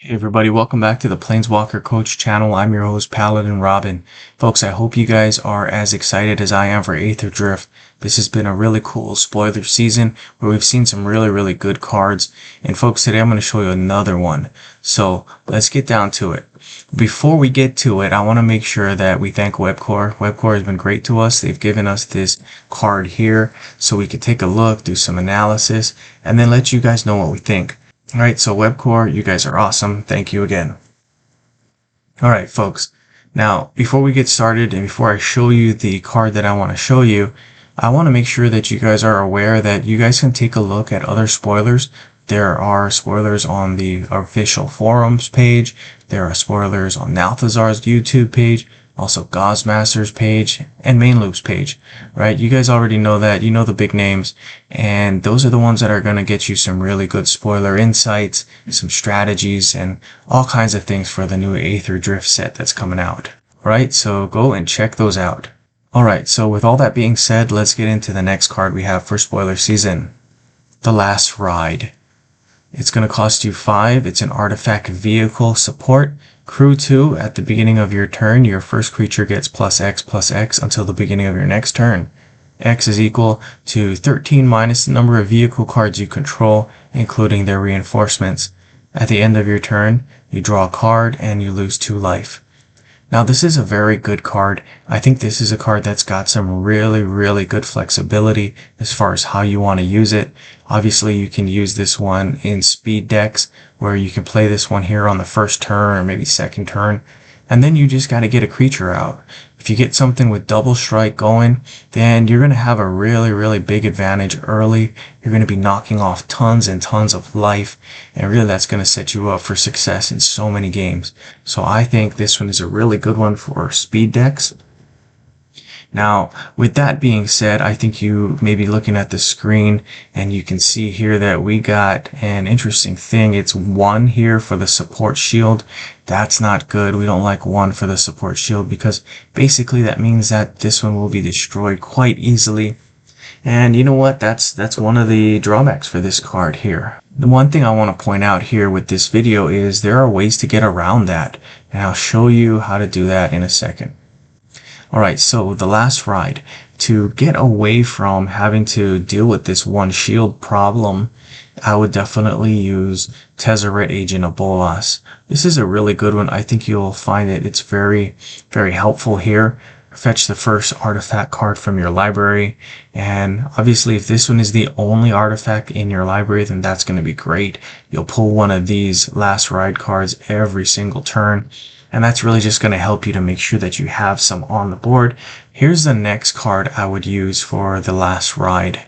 Hey everybody, welcome back to the Planeswalker Coach channel. I'm your host, Paladin Robin. Folks, I hope you guys are as excited as I am for Aether Drift. This has been a really cool spoiler season where we've seen some really good cards. And folks, today I'm going to show you another one. So let's get down to it. Before we get to it, I want to make sure that we thank Webcore. Webcore has been great to us. They've given us this card here so we could take a look, do some analysis, and then let you guys know what we think. Alright, so Webcore, you guys are awesome. Thank you again. Alright, folks. Now, before we get started and before I show you the card that I want to show you, I want to make sure that you guys are aware that you guys can take a look at other spoilers. There are spoilers on the official forums page. There are spoilers on Nalthazar's YouTube page, also Gaussmaster's page, and Main Loop's page, right? You guys already know that. You know the big names, and those are the ones that are going to get you some really good spoiler insights, some strategies, and all kinds of things for the new Aether Drift set that's coming out. Right? So go and check those out. Alright, so with all that being said, let's get into the next card we have for spoiler season. The Last Ride. It's going to cost you 5. It's an artifact vehicle support. Crew 2, at the beginning of your turn, your first creature gets +X until the beginning of your next turn. X is equal to 13 minus the number of vehicle cards you control, including their reinforcements. At the end of your turn, you draw a card and you lose 2 life. Now this is a very good card. I think this is a card that's got some really good flexibility as far as how you want to use it. Obviously you can use this one in speed decks where you can play this one here on the first turn or maybe second turn. And then you just got to get a creature out. If you get something with double strike going, then you're going to have a really big advantage early. You're going to be knocking off tons and tons of life, and really that's going to set you up for success in so many games. So I think this one is a really good one for speed decks. Now, with that being said, I think you may be looking at the screen and you can see here that we got an interesting thing. It's 1 here for the support shield. That's not good. We don't like 1 for the support shield because basically that means that this one will be destroyed quite easily. And you know what? That's one of the drawbacks for this card here. The one thing I want to point out here with this video is there are ways to get around that. And I'll show you how to do that in a second. Alright, so the Last Ride. To get away from having to deal with this 1 shield problem, I would definitely use Tezzeret, Agent of Bolas. This is a really good one. I think you'll find that it's very helpful here. Fetch the first artifact card from your library, and obviously if this one is the only artifact in your library, then that's going to be great. You'll pull one of these Last Ride cards every single turn. And that's really just going to help you to make sure that you have some on the board. Here's the next card I would use for the Last Ride.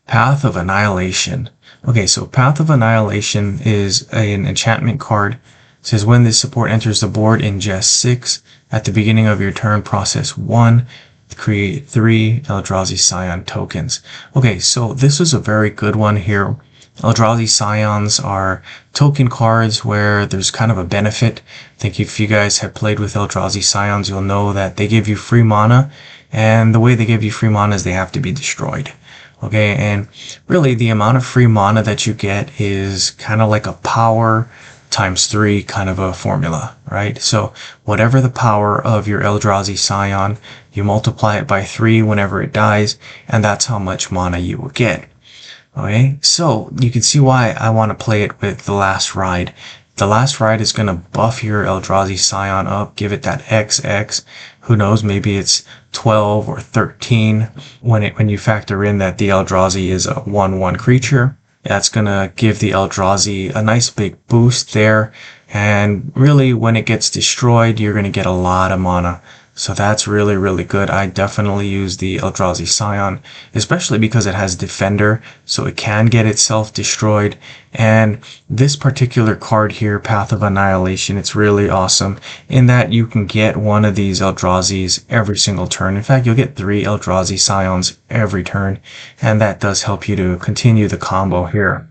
Path of Annihilation. Okay, so Path of Annihilation is an enchantment card. It says when this support enters the board, ingest 6. At the beginning of your turn, process 1. Create 3 Eldrazi Scion tokens. Okay, so this is a very good one here. Eldrazi Scions are token cards where there's kind of a benefit. I think if you guys have played with Eldrazi Scions, you'll know that they give you free mana, and the way they give you free mana is they have to be destroyed. Okay, and really the amount of free mana that you get is kind of like a power times 3 kind of a formula, right? So whatever the power of your Eldrazi Scion, you multiply it by 3 whenever it dies, and that's how much mana you will get. Okay, so you can see why I want to play it with the Last Ride. The Last Ride is going to buff your Eldrazi Scion up, give it that XX. Who knows, maybe it's 12 or 13 when you factor in that the Eldrazi is a 1/1 creature. That's going to give the Eldrazi a nice big boost there. And really, when it gets destroyed, you're going to get a lot of mana. So that's really good. I definitely use the Eldrazi Scion, especially because it has Defender, so it can get itself destroyed. And this particular card here, Path of Annihilation, it's really awesome in that you can get one of these Eldrazi's every single turn. In fact, you'll get 3 Eldrazi Scions every turn, and that does help you to continue the combo here.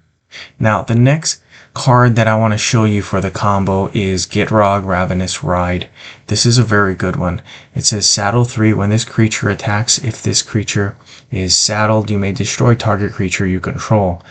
Now, the next card that I want to show you for the combo is Gitrog, Ravenous Ride. This is a very good one. It says saddle 3 when this creature attacks. If this creature is saddled, you may destroy target creature you control.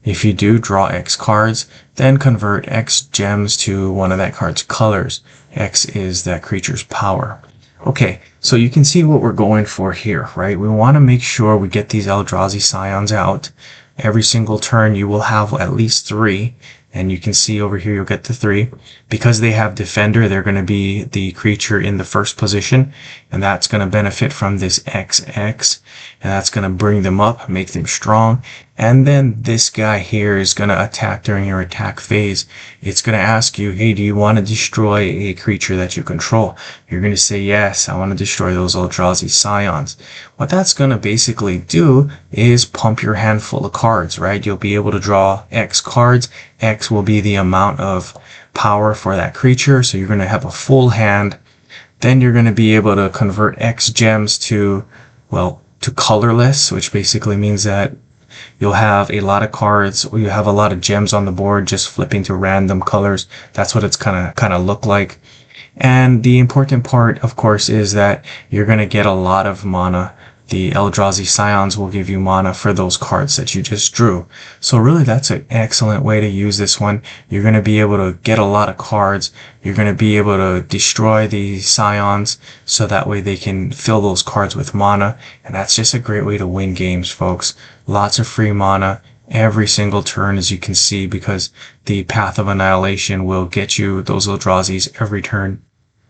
If you do, draw X cards, then convert X gems to one of that card's colors. X is that creature's power. Okay, so you can see what we're going for here, right? We want to make sure we get these Eldrazi Scions out. Every single turn you will have at least 3, and you can see over here you'll get the 3. Because they have Defender, they're going to be the creature in the first position, and that's going to benefit from this XX, and that's going to bring them up, make them strong. And then this guy here is going to attack during your attack phase. It's going to ask you, hey, do you want to destroy a creature that you control? You're going to say, yes, I want to destroy those Eldrazi Scions. What that's going to basically do is pump your hand full of cards, right? You'll be able to draw X cards. X will be the amount of power for that creature, so you're going to have a full hand. Then you're going to be able to convert X gems to, well, to colorless, which basically means that you'll have a lot of cards, or you have a lot of gems on the board just flipping to random colors. That's what it's kind of look like. And the important part, of course, is that you're going to get a lot of mana. The Eldrazi Scions will give you mana for those cards that you just drew. So really, that's an excellent way to use this one. You're going to be able to get a lot of cards. You're going to be able to destroy the Scions, so that way they can fill those cards with mana. And that's just a great way to win games, folks. Lots of free mana every single turn, as you can see, because the Path of Annihilation will get you those Eldrazi's every turn.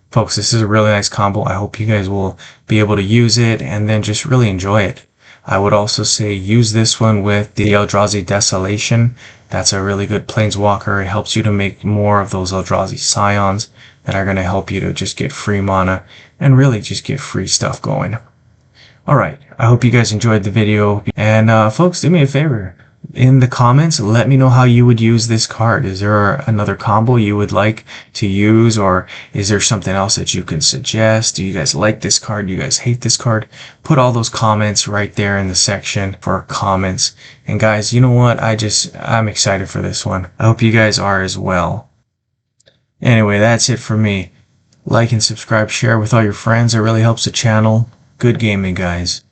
Folks, this is a really nice combo. I hope you guys will be able to use it and then just really enjoy it. I would also say use this one with the Eldrazi Desolation. That's a really good Planeswalker. It helps you to make more of those Eldrazi Scions that are going to help you to just get free mana and really just get free stuff going. Alright, I hope you guys enjoyed the video. And folks, do me a favor. In the comments, let me know how you would use this card. Is there another combo you would like to use, or is there something else that you can suggest? Do you guys like this card? Do you guys hate this card? Put all those comments right there in the section for comments. And guys, you know what? I'm excited for this one. I hope you guys are as well. Anyway, that's it for me. Like and subscribe, share with all your friends. It really helps the channel. Good gaming, guys.